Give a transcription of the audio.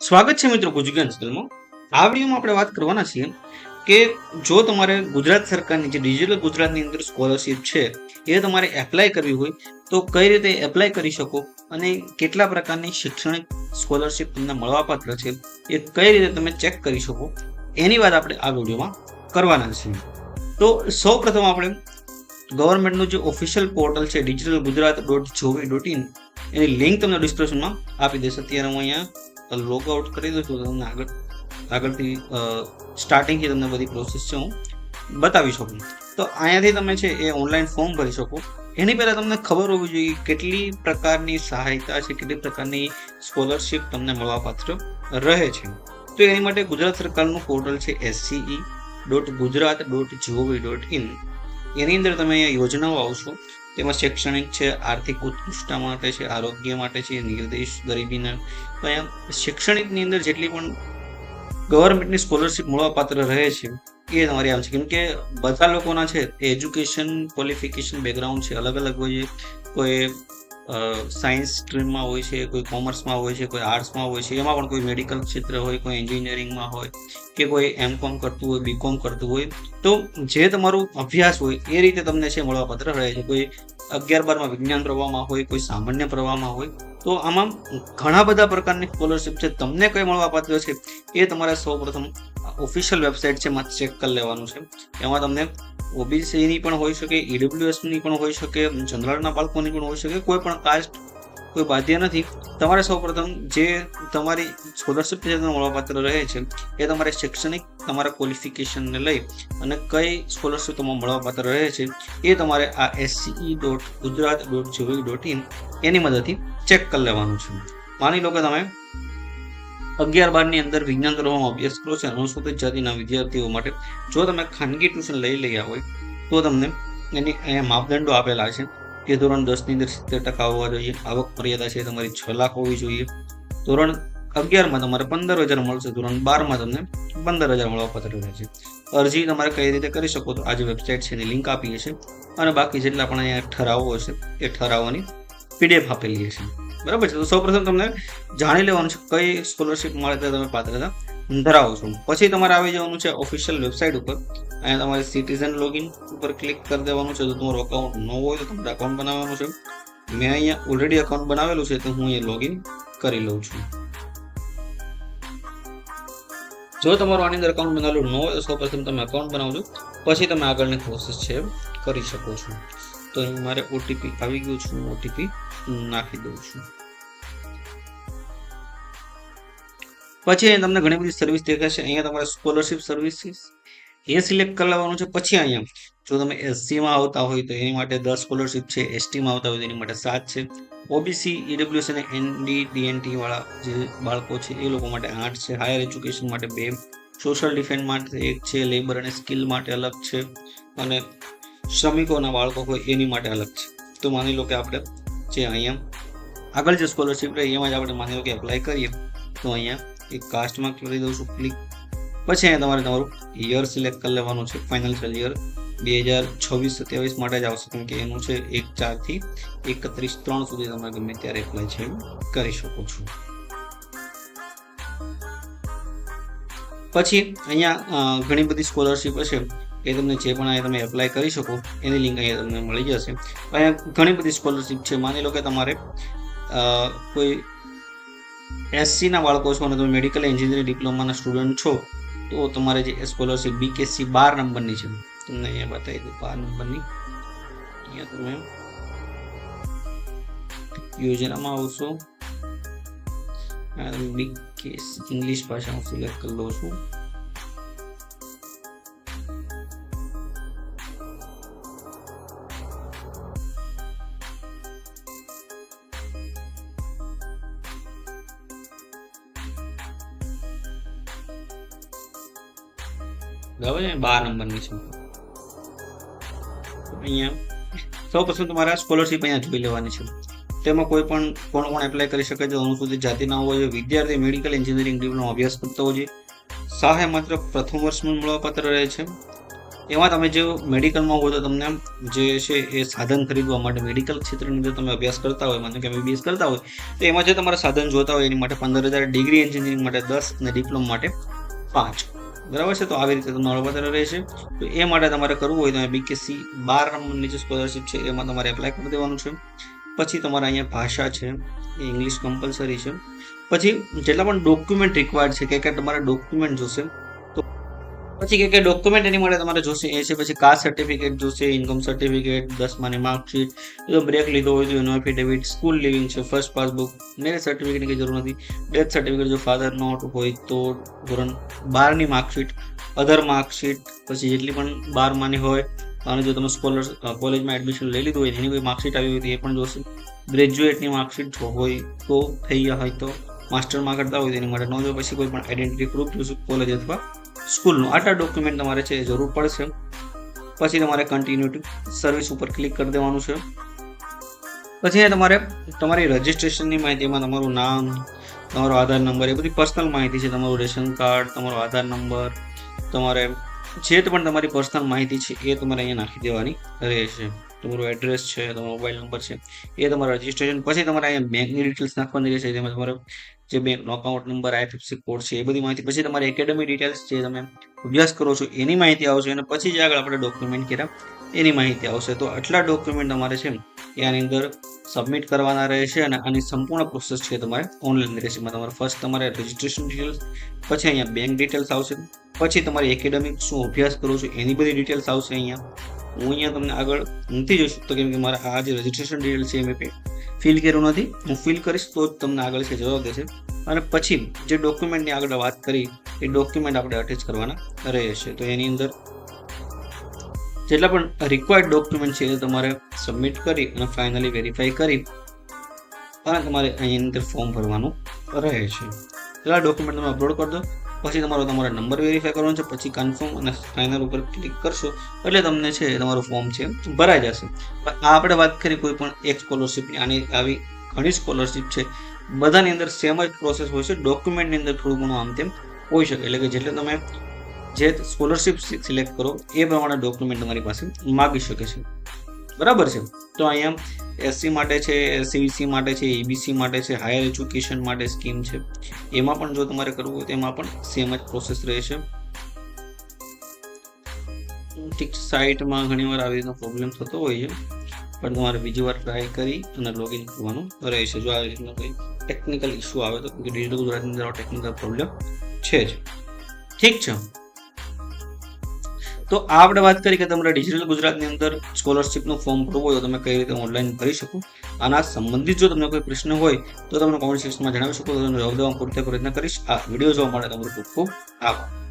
સ્વાગત છે મિત્રો ગુજગન ચેનલમાં। આ વિડીયોમાં આપણે વાત કરવાના છીએ કે જો તમારે ગુજરાત સરકારની જે ડિજિટલ ગુજરાતની અંદર સ્કોલરશિપ છે એ તમારે એપ્લાય કરવી હોય તો કઈ રીતે એપ્લાય કરી શકો અને કેટલા પ્રકારની શૈક્ષણિક સ્કોલરશિપ તમને મળવાપાત્ર છે એ કઈ રીતે તમે ચેક કરી શકો એની વાત આપણે આ વિડીયોમાં કરવાના છીએ। તો સૌપ્રથમ આપણે ગવર્મેન્ટનું જે ઓફિશિયલ પોર્ટલ છે digitalgujarat.gov.in એની લિંક તમને ડિસ્ક્રિપ્શનમાં આપી દઈશ। અત્યારે હું અહીંયા લોગ આઉટ કરી દઉં છું, તમને આગળથી સ્ટાર્ટિંગથી તમને બધી પ્રોસેસ છે હું બતાવી શકું। તો અહીંયાથી તમે છે એ ઓનલાઈન ફોર્મ ભરી શકો। એની પહેલાં તમને ખબર હોવી જોઈએ કેટલી પ્રકારની સહાયતા છે, કેટલી પ્રકારની સ્કોલરશિપ તમને મળવાપાત્ર રહે છે। તો એની માટે ગુજરાત સરકારનું પોર્ટલ છે sce.gujarat.gov.in એની અંદર તમે અહીંયા યોજનાઓ આવશો। તેમાં શૈક્ષણિક છે, આર્થિક ઉત્કૃષ્ટતા માટે છે, આરોગ્ય માટે છે, નિર્દેશ ગરીબીના। તો અહીંયા શૈક્ષણિકની અંદર જેટલી પણ ગવર્મેન્ટની સ્કોલરશિપ મળવાપાત્ર રહે છે એ તમારી આમ છે, કેમ કે બધા લોકોના છે એજ્યુકેશન ક્વોલિફિકેશન બેકગ્રાઉન્ડ છે અલગ અલગ હોય છે। કોઈ સાયન્સ સ્ટ્રીમમાં હોય છે, કોઈ કોમર્સમાં હોય છે, કોઈ આર્ટ્સમાં હોય છે, એમાં પણ કોઈ મેડિકલ ક્ષેત્ર હોય, કોઈ એન્જિનિયરિંગમાં હોય કે કોઈ M.Com કરતું હોય, B.Com કરતું હોય। તો જે તમારું અભ્યાસ હોય એ રીતે તમને છે મળવાપાત્ર રહે છે। કોઈ 11-12માં વિજ્ઞાન પ્રવાહમાં હોય, કોઈ સામાન્ય પ્રવાહમાં હોય। તો આમાં ઘણા બધા પ્રકારની સ્કોલરશિપ છે, તમને કઈ મળવાપાત્ર છે એ તમારે સૌપ્રથમ ઓફિશિયલ વેબસાઇટ છે એમાં ચેક કરી લેવાનું છે। એમાં તમને ઓબીસીની પણ હોઈ શકે, ઈડબ્લ્યુએસની પણ હોઈ શકે, જનરલના બાળકોની પણ હોઈ શકે, કોઈ પણ કાસ્ટ કોઈ બાધ્ય નથી। તમારે સૌપ્રથમ જે તમારી સ્કોલરશિપ છે મળવાપાત્ર રહે છે એ તમારે શૈક્ષણિક તમારા ક્વોલિફિકેશનને લઈ અને કઈ સ્કોલરશિપ તમારે મળવાપાત્ર રહે છે એ તમારે આ sce.gujarat.gov.in એની મદદથી ચેક કરી લેવાનું છે। માની લો કે તમે 11-12ની અંદર વિજ્ઞાન પ્રવાહમાં અભ્યાસ કરો છો, અનુસૂચિત જાતિના વિદ્યાર્થીઓ માટે જો તમે ખાનગી ટ્યુશન લઈ રહ્યા હોય તો તમને એની અહીંયા માપદંડો આપેલા છે કે ધોરણ 10ની અંદર 70% હોવા જોઈએ, આવક મર્યાદા છે તમારી 6 લાખ હોવી જોઈએ, ધોરણ 11માં તમારે 15,000 મળશે, ધોરણ 12માં તમને 15,000 મળવાપાત્ર રહે છે। અરજી તમારે કઈ રીતે કરી શકો તો આ જે વેબસાઇટ છે એની લિંક આપી છે અને બાકી જેટલા પણ અહીંયા ઠરાવો હશે એ ઠરાવોની PDF આપેલી છે, બરાબર છે। તો સૌપ્રથમ તમને જાણી લેવાનું છે કઈ સ્કોલરશિપ મળે તે તમે પાત્રતા ધરાવો છો। પછી તમારે આવી જવાનું છે ઓફિશિયલ વેબસાઇટ ઉપર। અહીંયા તમારે સિટીઝન લોગિન ઉપર ક્લિક કરી દેવાનું છે। જો તમારું અકાઉન્ટ ન હોય તો તમારે અકાઉન્ટ બનાવવાનું છે। મેં અહીંયા ઓલરેડી અકાઉન્ટ બનાવેલું છે તો હું અહીંયા લોગિન કરી લઉં છું। જો તમારું આની અંદર અકાઉન્ટ બનાવેલું ન હોય તો સૌપ્રથમ તમે અકાઉન્ટ બનાવજો, પછી તમે આગળની પ્રોસેસ છે કરી શકો છો। તો મારે ઓટીપી આવી ગયું છે, ઓટીપી નાખી દઉં છું। પછી અહીંયા તમને ઘણી બધી સર્વિસ દેખાશે। અહીંયા તમારે સ્કોલરશિપ સર્વિસીસ એ સિલેક્ટ કરી લેવાનું છે। પછી અહીંયા જો તમે એસસીમાં આવતા હોય તો એની માટે 10 સ્કોલરશિપ છે, એસટીમાં આવતા હોય તો એની માટે 7 છે, ઓબીસી, ઈડબ્લ્યુએસ અને એનડી ડીએનટી વાળા જે બાળકો છે એ લોકો માટે 8 છે, હાયર એજ્યુકેશન માટે 2, સોશિયલ ડિફેન્સ માટે 1 છે, લેબર અને સ્કિલ માટે અલગ છે અને શ્રમિકોના બાળકો હોય એની માટે અલગ છે। તો માની લો કે આપણે જે અહીંયા આગળ જે સ્કોલરશિપ રહે એમાં જ આપણે માની લો કે એપ્લાય કરીએ તો અહીંયા એક કાસ્ટમાં કરી દઉં છું ક્લિક। પછી અહીંયા તમારે તમારું યર સિલેક્ટ કરી લેવાનું છે। ફાઇનાન્શિયલ યર 2026-27 માટે જ આવશે, કેમ કે એનું છે 1/4 થી 31/3 સુધી તમે ગમે ત્યારે એપ્લાય છે કરી શકો છો। પછી અહીંયા ઘણી બધી સ્કોલરશિપ હશે એ તમને જે પણ અહીંયા તમે એપ્લાય કરી શકો એની લિંક અહીંયા તમને મળી જશે। અહીંયા ઘણી બધી સ્કોલરશિપ છે। માની લો કે તમારે કોઈ એસસીના બાળકો છો અને તમે મેડિકલ એન્જિનિયરિંગ ડિપ્લોમાના સ્ટુડન્ટ છો તો તમારે જે સ્કોલરશિપ બીકેસી 12 નંબરની છે, તમને અહીંયા બતાવી દઉં 12 નંબરની। અહીંયા તમે યોજનામાં આવશો, બીકેસી ઇંગ્લિશ ભાષા હું સિલેક્ટ કરી લઉં છું। બરાબર છે, 12 નંબરની છે। અહીંયા સૌપ્રથમ તમારે સ્કોલરશિપ અહીંયા જોઈ લેવાની છે। તેમાં કોઈ પણ કોણ એપ્લાય કરી શકે છે, અનુસૂચિત જાતિના હોવો જોઈએ, વિદ્યાર્થી મેડિકલ એન્જિનિયરિંગ ડિપ્લોમા અભ્યાસ કરતો હોવો જોઈએ, સહાય માત્ર પ્રથમ વર્ષમાં મળવાપાત્ર રહે છે, એમાં તમે જો મેડિકલમાં હોય તો તમને જે છે એ સાધન ખરીદવા માટે મેડિકલ ક્ષેત્રની અંદર તમે અભ્યાસ કરતા હોય, માનો કે MBBS કરતા હોય તો એમાં જે તમારા સાધન જોતા હોય એની માટે 15,000, ડિગ્રી એન્જિનિયરિંગ માટે 10 અને ડિપ્લોમા માટે 5. બરાબર છે. તો આવી રીતે તમારો વધારે રહેશે. તો એ માટે તમારે કરવું હોય તો BKC 12 નંબરની જે સ્કોલરશિપ છે એમાં તમારે એપ્લાય કરી દેવાનું છે. પછી તમારા અહીંયા ભાષા છે એ ઇંગ્લિશ કમ્પલસરી છે. પછી જેટલા પણ ડોક્યુમેન્ટ રિક્વાયર્ડ છે કે તમારે ડોક્યુમેન્ટ જોશે, તો પછી કે ડોક્યુમેન્ટ એની માટે તમારે જોશે એ છે પછી કાસ્ટ સર્ટિફિકેટ જોશે, ઇન્કમ સર્ટિફિકેટ, 10માની માર્કશીટ, જો બ્રેક લીધો હોય તો એનો એફિડેવિટ, સ્કૂલ લિવિંગ છે, ફર્સ્ટ પાસબુક, મેરેજ સર્ટિફિકેટની કંઈ જરૂર નથી, ડેથ સર્ટિફિકેટ જો ફાધર નોટ હોય તો, ધોરણ 12ની માર્કશીટ, અધર માર્કશીટ, પછી જેટલી પણ 12માની હોય અને જો તમે કોલેજમાં એડમિશન લઈ લીધું હોય એની કોઈ માર્કશીટ આવી હોય તો એ પણ જોશે, ગ્રેજ્યુએટની માર્કશીટ હોય તો થઈ ગયા હોય તો, માસ્ટરમાં કરતા હોય તો એની માટે ન જો, પછી કોઈ પણ આઈડેન્ટિટી પ્રૂફ જોશે કોલેજ અથવા સ્કૂલનું. આટલા ડોક્યુમેન્ટ તમારે છે જરૂર પડશે. પછી તમારે કન્ટિન્યુ સર્વિસ ઉપર ક્લિક કરી દેવાનું છે. પછી અહીંયા તમારે તમારી રજિસ્ટ્રેશનની માહિતીમાં તમારું નામ, તમારો આધાર નંબર, એ બધી પર્સનલ માહિતી છે, તમારું રેશન કાર્ડ, તમારો આધાર નંબર, તમારે જે પણ તમારી પર્સનલ માહિતી છે એ તમારે અહીંયા નાખી દેવાની રહેશે. તમારું એડ્રેસ છે, તમારો મોબાઈલ નંબર છે એ તમારું રજિસ્ટ્રેશન. પછી તમારે અહીંયા બેંકની ડિટેલ્સ નાખવાની રહેશે, જેમાં તમારો જે બેંકનો અકાઉન્ટ નંબર, IFSC કોડ છે એ બધી માહિતી. પછી તમારી એકેડેમી ડિટેલ્સ જે તમે અભ્યાસ કરો છો એની માહિતી આવશે અને પછી જે આગળ આપણે ડોક્યુમેન્ટ કર્યા એની માહિતી આવશે. તો આટલા ડોક્યુમેન્ટ તમારે છે એ આની અંદર સબમિટ કરવાના રહેશે અને આની સંપૂર્ણ પ્રોસેસ છે તમારે ઓનલાઈન રહેશે. તમારે ફર્સ્ટ તમારે રજિસ્ટ્રેશન ડિટેલ્સ, પછી અહીંયા બેંક ડિટેલ્સ આવશે, પછી તમારી એકેડેમિક શું અભ્યાસ કરો છો એની બધી ડિટેલ્સ આવશે. અહીંયા હું અહીંયા તમને આગળ નથી જોઈ શકતો કેમ કે મારા આ જે રજિસ્ટ્રેશન ડિટેલ છે એ મેં ફિલ કર્યું નથી. હું ફિલ કરીશ તો જ તમને આગળ છે જવાબ દેશે. અને પછી જે ડોક્યુમેન્ટની આગળ વાત કરી એ ડોક્યુમેન્ટ આપણે અટેચ કરવાના રહેશે. તો એની અંદર જેટલા પણ રિક્વાયર્ડ ડોક્યુમેન્ટ છે એ તમારે સબમિટ કરી અને ફાઇનલી વેરીફાઈ કરી અને તમારે અહીં અંદર ફોર્મ ભરવાનું રહે છે. એટલા ડોક્યુમેન્ટ તમે અપલોડ કરી દો. પછી તમારો નંબર વેરીફાઈ કરવાનો છે. પછી કન્ફર્મ અને ફાઇનલ ઉપર ક્લિક કરશો એટલે તમને છે તમારું ફોર્મ છે ભરાઈ જશે. આ આપણે વાત કરી કોઈ પણ એક સ્કોલરશિપની, આની આવી ઘણી સ્કોલરશિપ છે, બધાની અંદર સેમ જ પ્રોસેસ હોય છે. ડોક્યુમેન્ટની અંદર થોડું ઘણું આમ તેમ હોઈ શકે, એટલે કે જેટલે તમે જે સ્કોલરશિપ સિલેક્ટ કરો એ પ્રમાણે ડોક્યુમેન્ટ તમારી પાસે માગી શકે છે. બરાબર છે. તો અહીંયા SC માટે છે, SCBC માટે છે, EBC માટે છે, હાયર એજ્યુકેશન માટે સ્કીમ છે, એમાં પણ જો તમારે કરવું હોય તો એમાં પણ સેમ જ પ્રોસેસ રહેશે. ઠીક, સાઇટમાં ઘણીવાર આવી રીતનો પ્રોબ્લેમ થતો હોય છે, પણ તમારે બીજી વાર ટ્રાય કરી અને લોગિન કરવાનું રહેશે. જો આવી રીતનો કોઈ ટેકનિકલ ઇસ્યુ આવે તો, ડિજિટલ ગુજરાતની અંદર ટેકનિકલ પ્રોબ્લેમ છે જ. ઠીક છે. તો આ આપણે વાત કરી કે તમારે ડિજિટલ ગુજરાતની અંદર સ્કોલરશિપનું ફોર્મ ભરવું હોય તો તમે કઈ રીતે ઓનલાઈન ભરી શકો. આના સંબંધિત જો તમને કોઈ પ્રશ્ન હોય તો તમને કોમેન્ટ સેક્શનમાં જણાવી શકો. તો તમને જવાબ દેવા પૂરતો પ્રયત્ન કરીશ. આ વિડીયો જોવા માટે તમારો ખૂબ ખૂબ આભાર.